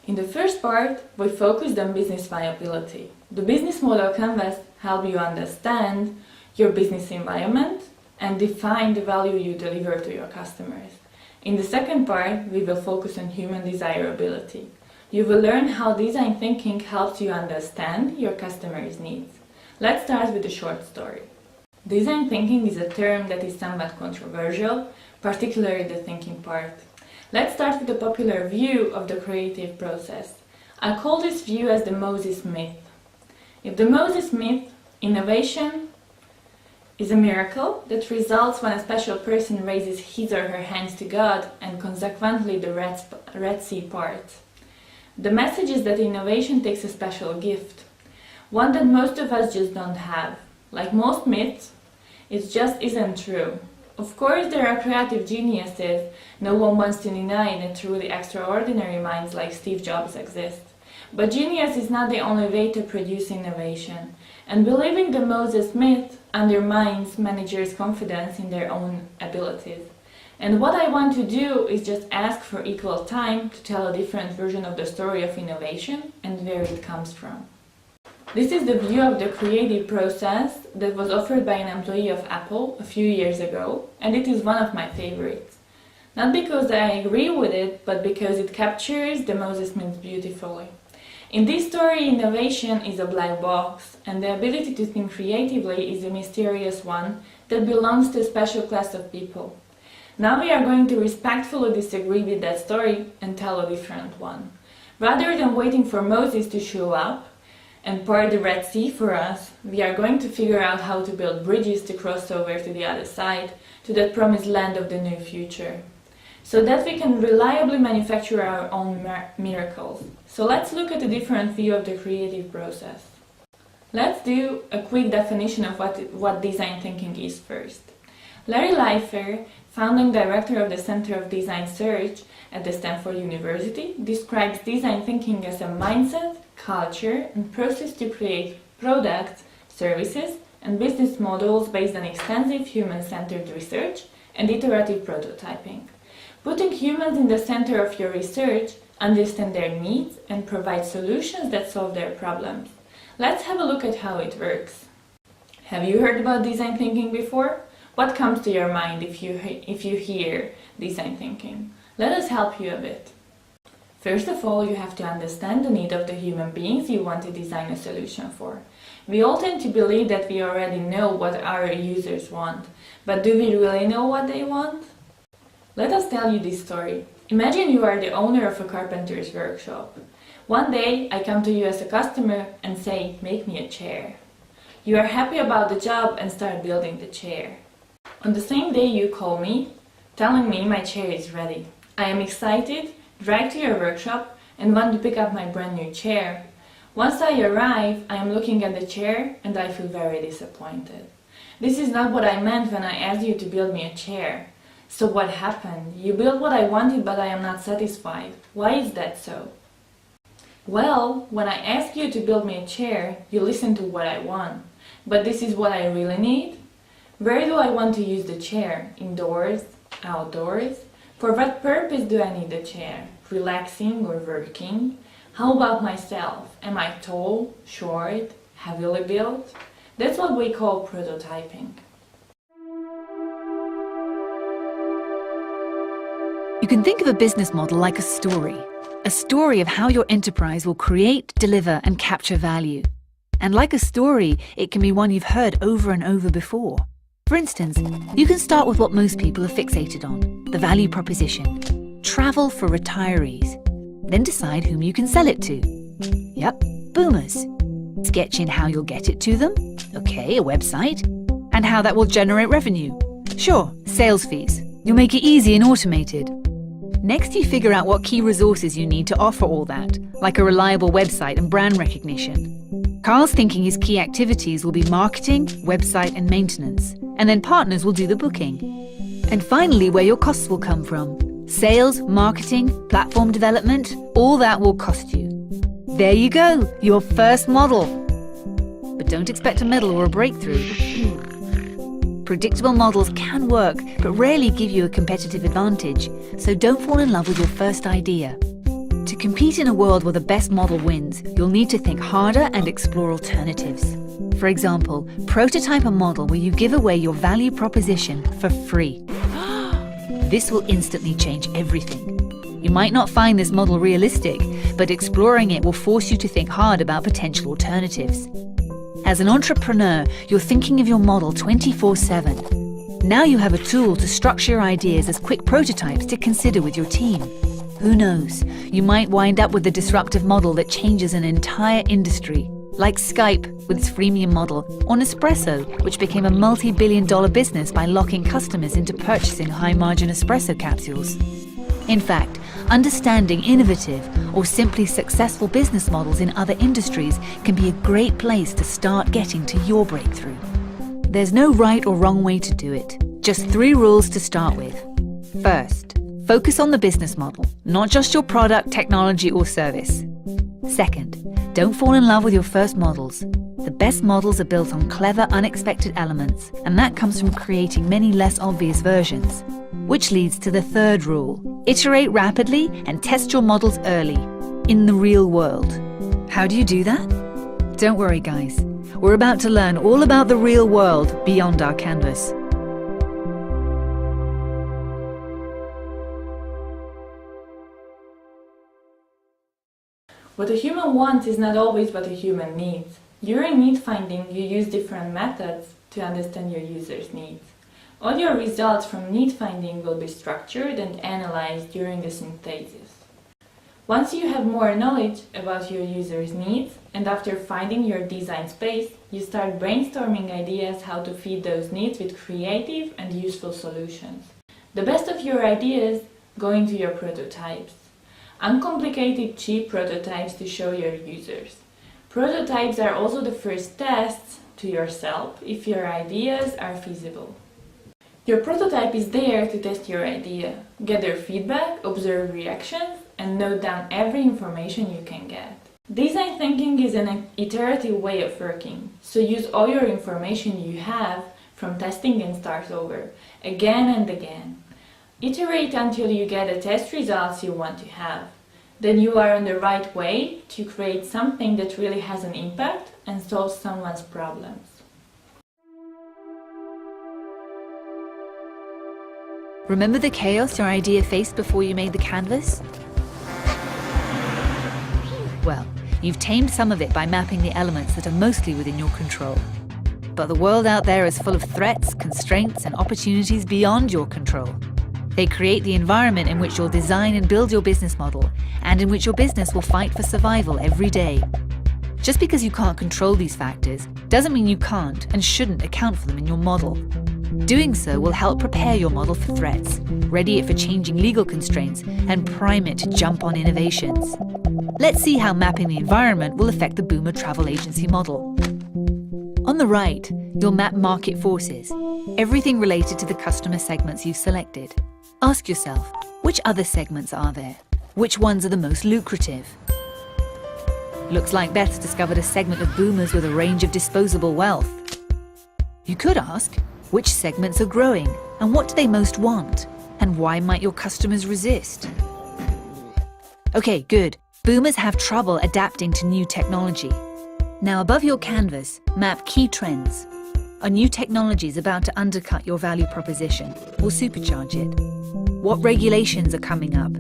In the first part, we focused on business viability. The business model canvas helps you understand your business environment and define the value you deliver to your customers. In the second part, we will focus on human desirability. You will learn how design thinking helps you understand your customers' needs. Let's start with a short story. Design thinking is a term that is somewhat controversial, particularly the thinking part. Let's start with a popular view of the creative process. I call this view as the Moses myth. If the Moses myth, innovation is a miracle that results when a special person raises his or her hands to God and consequently the Red Sea parts. The message is that innovation takes a special gift, one that most of us just don't have. Like most myths, it just isn't true. Of course, there are creative geniuses. No one wants to deny that truly extraordinary minds like Steve Jobs exist. But genius is not the only way to produce innovation. And believing the Moses myth undermines managers' confidence in their own abilities. And what I want to do is just ask for equal time to tell a different version of the story of innovation and where it comes from. This is the view of the creative process that was offered by an employee of Apple a few years ago, and it is one of my favorites. Not because I agree with it, but because it captures the Moses myth beautifully. In this story, innovation is a black box, and the ability to think creatively is a mysterious one that belongs to a special class of people. Now we are going to respectfully disagree with that story and tell a different one. Rather than waiting for Moses to show up and part the Red Sea for us, we are going to figure out how to build bridges to cross over to the other side, to that promised land of the new future, so that we can reliably manufacture our own miracles. So let's look at a different view of the creative process. Let's do a quick definition of what design thinking is first. Larry Leifer, founding director of the Center of Design Research at the Stanford University, describes design thinking as a mindset, culture, and process to create products, services, and business models based on extensive human-centered research and iterative prototyping. Putting humans in the center of your research, understand their needs, and provide solutions that solve their problems. Let's have a look at how it works. Have you heard about design thinking before? What comes to your mind if you hear design thinking? Let us help you a bit. First of all, you have to understand the need of the human beings you want to design a solution for. We all tend to believe that we already know what our users want, but do we really know what they want? Let us tell you this story. Imagine you are the owner of a carpenter's workshop. One day, I come to you as a customer and say, "Make me a chair." You are happy about the job and start building the chair. On the same day, you call me, telling me my chair is ready. I am excited, drive to your workshop, and want to pick up my brand new chair. Once I arrive, I am looking at the chair and I feel very disappointed. This is not what I meant when I asked you to build me a chair. So what happened? You built what I wanted, but I am not satisfied. Why is that so? Well, when I ask you to build me a chair, you listen to what I want. But this is what I really need? Where do I want to use the chair? Indoors? Outdoors? For what purpose do I need the chair? Relaxing or working? How about myself? Am I tall, short, heavily built? That's what we call prototyping. You can think of a business model like a story of how your enterprise will create, deliver, and capture value. And like a story, it can be one you've heard over and over before. For instance, you can start with what most people are fixated on, the value proposition. Travel for retirees. Then decide whom you can sell it to. Yep, boomers. Sketch in how you'll get it to them. Okay, a website. And how that will generate revenue. Sure, sales fees. You'll make it easy and automated. Next, you figure out what key resources you need to offer all that, like a reliable website and brand recognition. Carl's thinking his key activities will be marketing, website, and maintenance, and then partners will do the booking. And finally, where your costs will come from. Sales, marketing, platform development, all that will cost you. There you go, your first model. But don't expect a medal or a breakthrough. Predictable models can work, but rarely give you a competitive advantage, so don't fall in love with your first idea. To compete in a world where the best model wins, you'll need to think harder and explore alternatives. For example, prototype a model where you give away your value proposition for free. This will instantly change everything. You might not find this model realistic, but exploring it will force you to think hard about potential alternatives. As an entrepreneur, you're thinking of your model 24/7. Now you have a tool to structure your ideas as quick prototypes to consider with your team. Who knows, you might wind up with a disruptive model that changes an entire industry, like Skype with its freemium model, or Nespresso, which became a multi-billion-dollar business by locking customers into purchasing high-margin espresso capsules. In fact, understanding innovative or simply successful business models in other industries can be a great place to start getting to your breakthrough. There's no right or wrong way to do it, just 3 rules to start with. First, focus on the business model, not just your product, technology, or service. Second, don't fall in love with your first models. The best models are built on clever, unexpected elements, and that comes from creating many less obvious versions. Which leads to the third rule: iterate rapidly and test your models early, in the real world. How do you do that? Don't worry, guys. We're about to learn all about the real world beyond our canvas. What a human wants is not always what a human needs. During need finding, you use different methods to understand your user's needs. All your results from need finding will be structured and analyzed during the synthesis. Once you have more knowledge about your user's needs, and after finding your design space, you start brainstorming ideas how to feed those needs with creative and useful solutions. The best of your ideas go into your prototypes. Uncomplicated, cheap prototypes to show your users. Prototypes are also the first tests to yourself if your ideas are feasible. Your prototype is there to test your idea, gather feedback, observe reactions, and note down every information you can get. Design thinking is an iterative way of working, so use all your information you have from testing and start over, again and again. Iterate until you get the test results you want to have. Then you are on the right way to create something that really has an impact and solves someone's problems. Remember the chaos your idea faced before you made the canvas? Well, you've tamed some of it by mapping the elements that are mostly within your control. But the world out there is full of threats, constraints, and opportunities beyond your control. They create the environment in which you'll design and build your business model, and in which your business will fight for survival every day. Just because you can't control these factors doesn't mean you can't and shouldn't account for them in your model. Doing so will help prepare your model for threats, ready it for changing legal constraints, and prime it to jump on innovations. Let's see how mapping the environment will affect the Boomer travel agency model. On the right, you'll map market forces, everything related to the customer segments you've selected. Ask yourself, which other segments are there? Which ones are the most lucrative? Looks like Beth's discovered a segment of boomers with a range of disposable wealth. You could ask, which segments are growing, and what do they most want? And why might your customers resist? Okay, good. Boomers have trouble adapting to new technology. Now above your canvas, map key trends. Are new technologies about to undercut your value proposition or supercharge it? What regulations are coming up?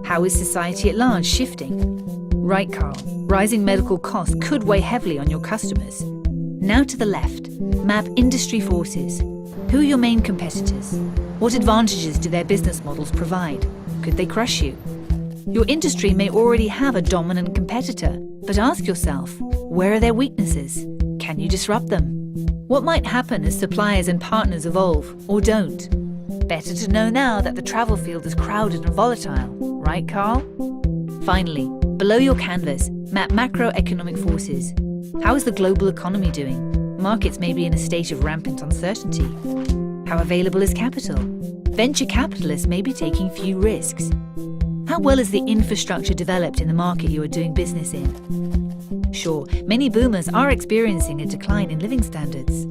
How is society at large shifting? Right, Carl, rising medical costs could weigh heavily on your customers. Now to the left, map industry forces. Who are your main competitors? What advantages do their business models provide? Could they crush you? Your industry may already have a dominant competitor, but ask yourself, where are their weaknesses? Can you disrupt them? What might happen as suppliers and partners evolve, or don't? Better to know now that the travel field is crowded and volatile, right, Carl? Finally, below your canvas, map macroeconomic forces. How is the global economy doing? Markets may be in a state of rampant uncertainty. How available is capital? Venture capitalists may be taking few risks. How well is the infrastructure developed in the market you are doing business in? Sure, many boomers are experiencing a decline in living standards.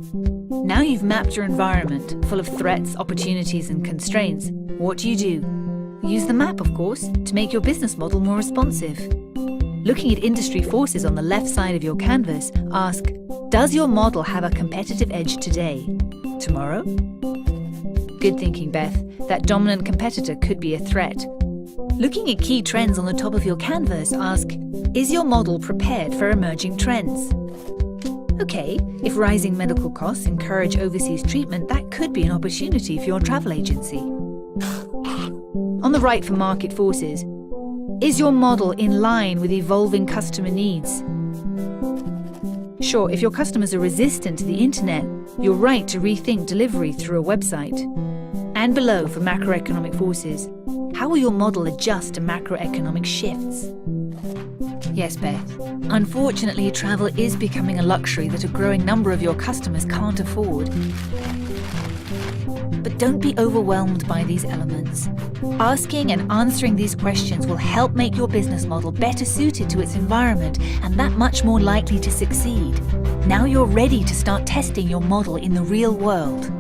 Now you've mapped your environment, full of threats, opportunities, and constraints. What do? Use the map, of course, to make your business model more responsive. Looking at industry forces on the left side of your canvas, ask, does your model have a competitive edge today? Tomorrow? Good thinking, Beth. That dominant competitor could be a threat. Looking at key trends on the top of your canvas, ask, is your model prepared for emerging trends? Okay, if rising medical costs encourage overseas treatment, that could be an opportunity for your travel agency. On the right for market forces, is your model in line with evolving customer needs? Sure, if your customers are resistant to the internet, you're right to rethink delivery through a website. And below for macroeconomic forces, how will your model adjust to macroeconomic shifts? Yes, Beth. Unfortunately, travel is becoming a luxury that a growing number of your customers can't afford. But don't be overwhelmed by these elements. Asking and answering these questions will help make your business model better suited to its environment and that much more likely to succeed. Now you're ready to start testing your model in the real world.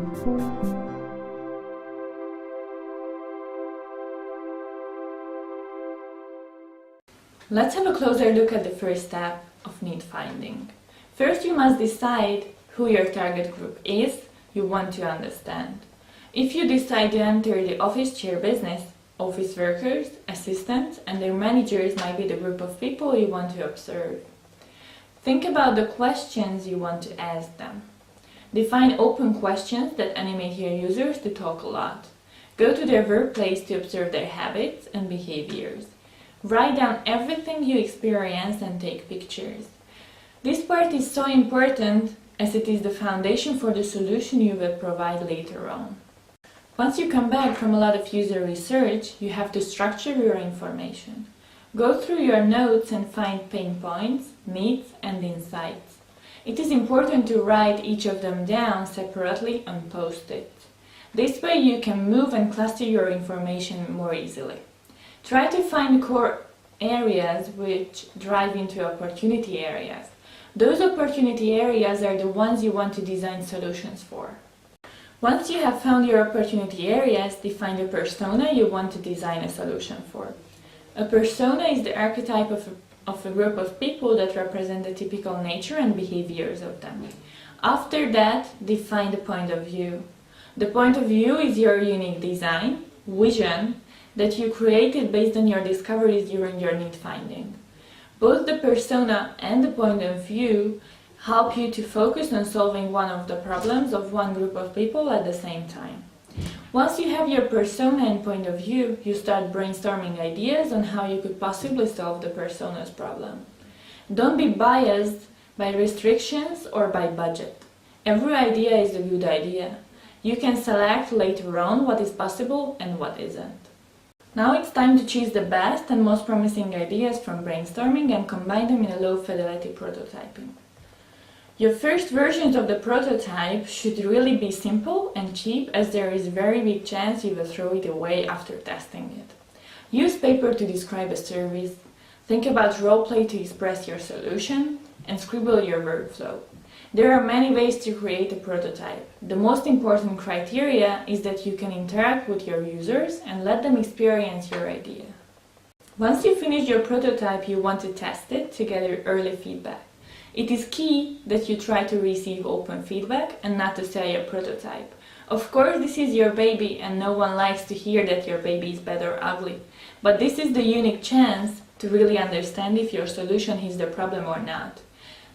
Let's have a closer look at the first step of need finding. First, you must decide who your target group is you want to understand. If you decide to enter the office chair business, office workers, assistants, and their managers might be the group of people you want to observe. Think about the questions you want to ask them. Define open questions that animate your users to talk a lot. Go to their workplace to observe their habits and behaviors. Write down everything you experience and take pictures. This part is so important as it is the foundation for the solution you will provide later on. Once you come back from a lot of user research, you have to structure your information. Go through your notes and find pain points, needs, and insights. It is important to write each of them down separately on Post-it. This way you can move and cluster your information more easily. Try to find core areas which drive into opportunity areas. Those opportunity areas are the ones you want to design solutions for. Once you have found your opportunity areas, define the persona you want to design a solution for. A persona is the archetype of a group of people that represent the typical nature and behaviors of them. After that, define the point of view. The point of view is your unique design, vision, that you created based on your discoveries during your need finding. Both the persona and the point of view help you to focus on solving one of the problems of one group of people at the same time. Once you have your persona and point of view, you start brainstorming ideas on how you could possibly solve the persona's problem. Don't be biased by restrictions or by budget. Every idea is a good idea. You can select later on what is possible and what isn't. Now it's time to choose the best and most promising ideas from brainstorming and combine them in a low-fidelity prototyping. Your first versions of the prototype should really be simple and cheap, as there is a very big chance you will throw it away after testing it. Use paper to describe a service, think about roleplay to express your solution, and scribble your workflow. There are many ways to create a prototype. The most important criteria is that you can interact with your users and let them experience your idea. Once you finish your prototype, you want to test it to gather early feedback. It is key that you try to receive open feedback and not to sell your prototype. Of course, this is your baby and no one likes to hear that your baby is bad or ugly. But this is the unique chance to really understand if your solution is the problem or not.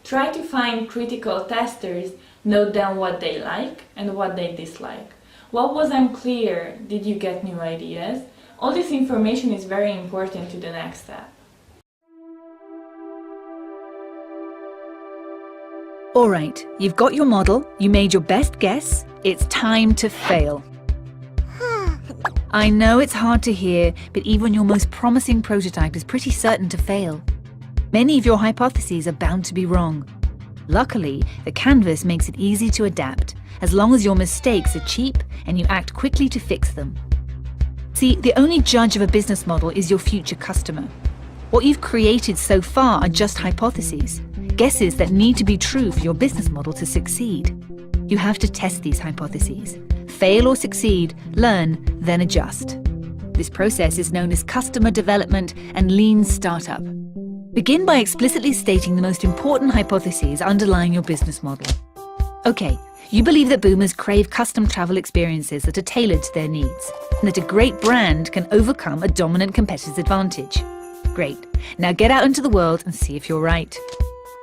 Try to find critical testers, note down what they like and what they dislike. What was unclear? Did you get new ideas? All this information is very important to the next step. Alright, you've got your model, you made your best guess, it's time to fail. I know it's hard to hear, but even your most promising prototype is pretty certain to fail. Many of your hypotheses are bound to be wrong. Luckily, the canvas makes it easy to adapt, as long as your mistakes are cheap and you act quickly to fix them. See, the only judge of a business model is your future customer. What you've created so far are just hypotheses, guesses that need to be true for your business model to succeed. You have to test these hypotheses. Fail or succeed, learn, then adjust. This process is known as customer development and lean startup. Begin by explicitly stating the most important hypotheses underlying your business model. Okay, you believe that boomers crave custom travel experiences that are tailored to their needs, and that a great brand can overcome a dominant competitor's advantage. Great. Now get out into the world and see if you're right.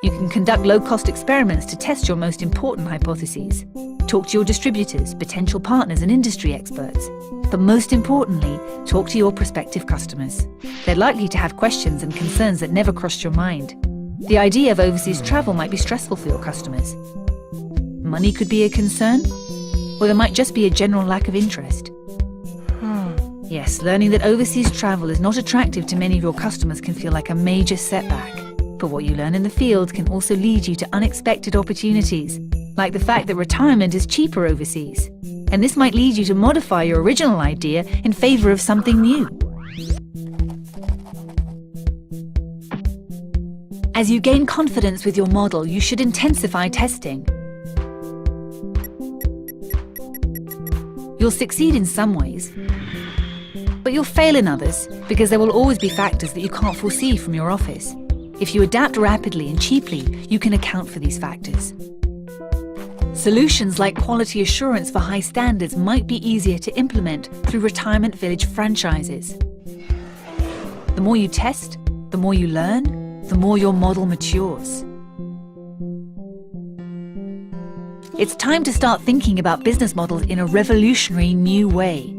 You can conduct low-cost experiments to test your most important hypotheses. Talk to your distributors, potential partners, and industry experts. But most importantly, talk to your prospective customers. They're likely to have questions and concerns that never crossed your mind. The idea of overseas travel might be stressful for your customers. Money could be a concern, or there might just be a general lack of interest. Yes, learning that overseas travel is not attractive to many of your customers can feel like a major setback. But what you learn in the field can also lead you to unexpected opportunities, like the fact that retirement is cheaper overseas. And this might lead you to modify your original idea in favor of something new. As you gain confidence with your model, you should intensify testing. You'll succeed in some ways, but you'll fail in others because there will always be factors that you can't foresee from your office. If you adapt rapidly and cheaply, you can account for these factors. Solutions like quality assurance for high standards might be easier to implement through retirement village franchises. The more you test, the more you learn, the more your model matures. It's time to start thinking about business models in a revolutionary new way.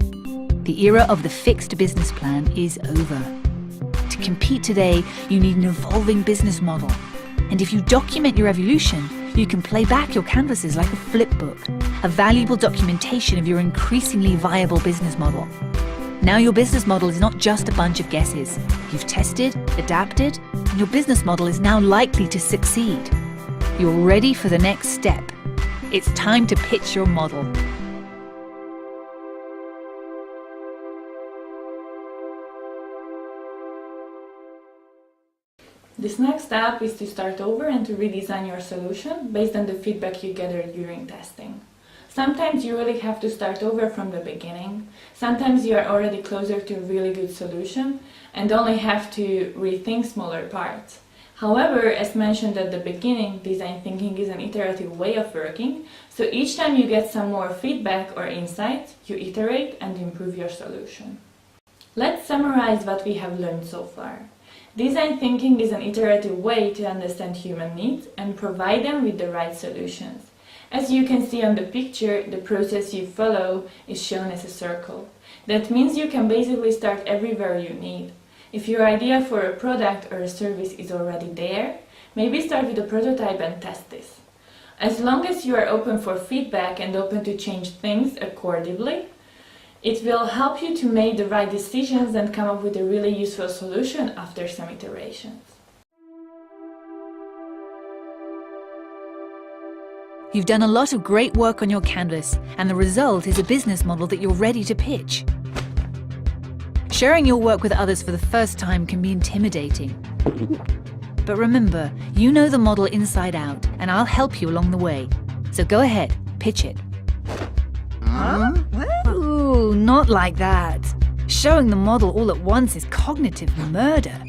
The era of the fixed business plan is over. To compete today, you need an evolving business model. And if you document your evolution, you can play back your canvases like a flip book, a valuable documentation of your increasingly viable business model. Now your business model is not just a bunch of guesses. You've tested, adapted, and your business model is now likely to succeed. You're ready for the next step. It's time to pitch your model. This next step is to start over and to redesign your solution based on the feedback you gathered during testing. Sometimes you really have to start over from the beginning. Sometimes you are already closer to a really good solution and only have to rethink smaller parts. However, as mentioned at the beginning, design thinking is an iterative way of working, so each time you get some more feedback or insights, you iterate and improve your solution. Let's summarize what we have learned so far. Design thinking is an iterative way to understand human needs and provide them with the right solutions. As you can see on the picture, the process you follow is shown as a circle. That means you can basically start everywhere you need. If your idea for a product or a service is already there, maybe start with a prototype and test this. As long as you are open for feedback and open to change things accordingly, it will help you to make the right decisions and come up with a really useful solution after some iterations. You've done a lot of great work on your canvas, and the result is a business model that you're ready to pitch. Sharing your work with others for the first time can be intimidating. But remember, you know the model inside out, and I'll help you along the way. So go ahead, pitch it. Huh? Ooh, not like that. Showing the model all at once is cognitive murder.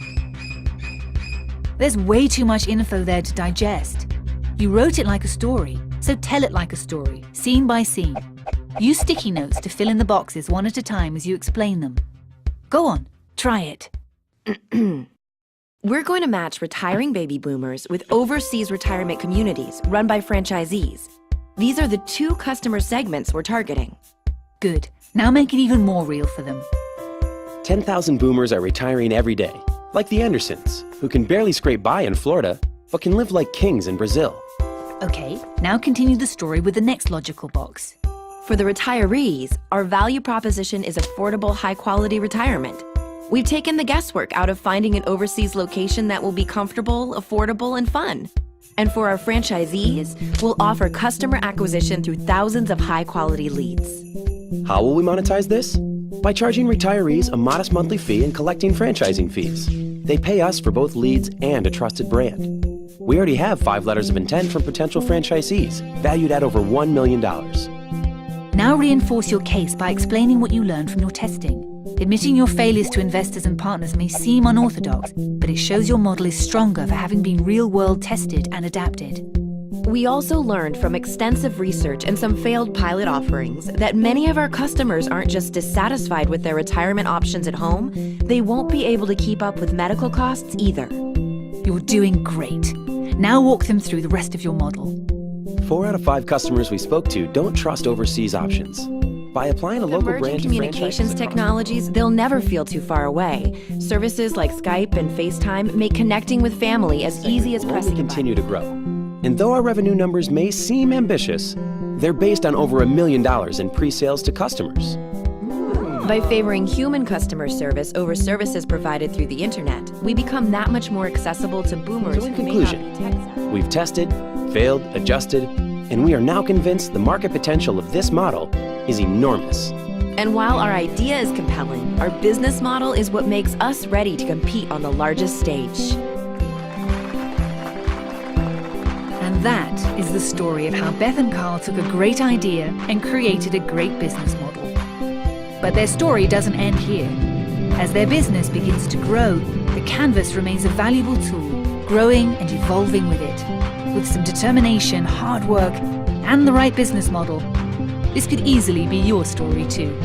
There's way too much info there to digest. You wrote it like a story, so tell it like a story, scene by scene. Use sticky notes to fill in the boxes one at a time as you explain them. Go on, try it. We're going to match retiring baby boomers with overseas retirement communities run by franchisees. These are the two customer segments we're targeting. Good. Now make it even more real for them. 10,000 boomers are retiring every day, like the Andersons, who can barely scrape by in Florida, but can live like kings in Brazil. Okay, now continue the story with the next logical box. For the retirees, our value proposition is affordable, high-quality retirement. We've taken the guesswork out of finding an overseas location that will be comfortable, affordable, and fun. And for our franchisees, we'll offer customer acquisition through thousands of high-quality leads. How will we monetize this? By charging retirees a modest monthly fee and collecting franchising fees. They pay us for both leads and a trusted brand. We already have 5 letters of intent from potential franchisees, valued at over $1 million. Now reinforce your case by explaining what you learned from your testing. Admitting your failures to investors and partners may seem unorthodox, but it shows your model is stronger for having been real-world tested and adapted. We also learned from extensive research and some failed pilot offerings that many of our customers aren't just dissatisfied with their retirement options at home, they won't be able to keep up with medical costs either. You're doing great. Now walk them through the rest of your model. 4 out of 5 customers we spoke to don't trust overseas options. By applying a local Emerging brand to communications technologies, they'll never feel too far away. Services like Skype and FaceTime make connecting with family as easy as pressing a button. continue to grow. And though our revenue numbers may seem ambitious, they're based on over $1 million in pre-sales to customers. By favoring human customer service over services provided through the internet, we become that much more accessible to boomers So in who may not conclusion, be tech-savvy. we've tested, failed, adjusted, and we are now convinced the market potential of this model is enormous. And while our idea is compelling, our business model is what makes us ready to compete on the largest stage. And that is the story of how Beth and Carl took a great idea and created a great business model. But their story doesn't end here. As their business begins to grow, the canvas remains a valuable tool, growing and evolving with it. With some determination, hard work, and the right business model, this could easily be your story too.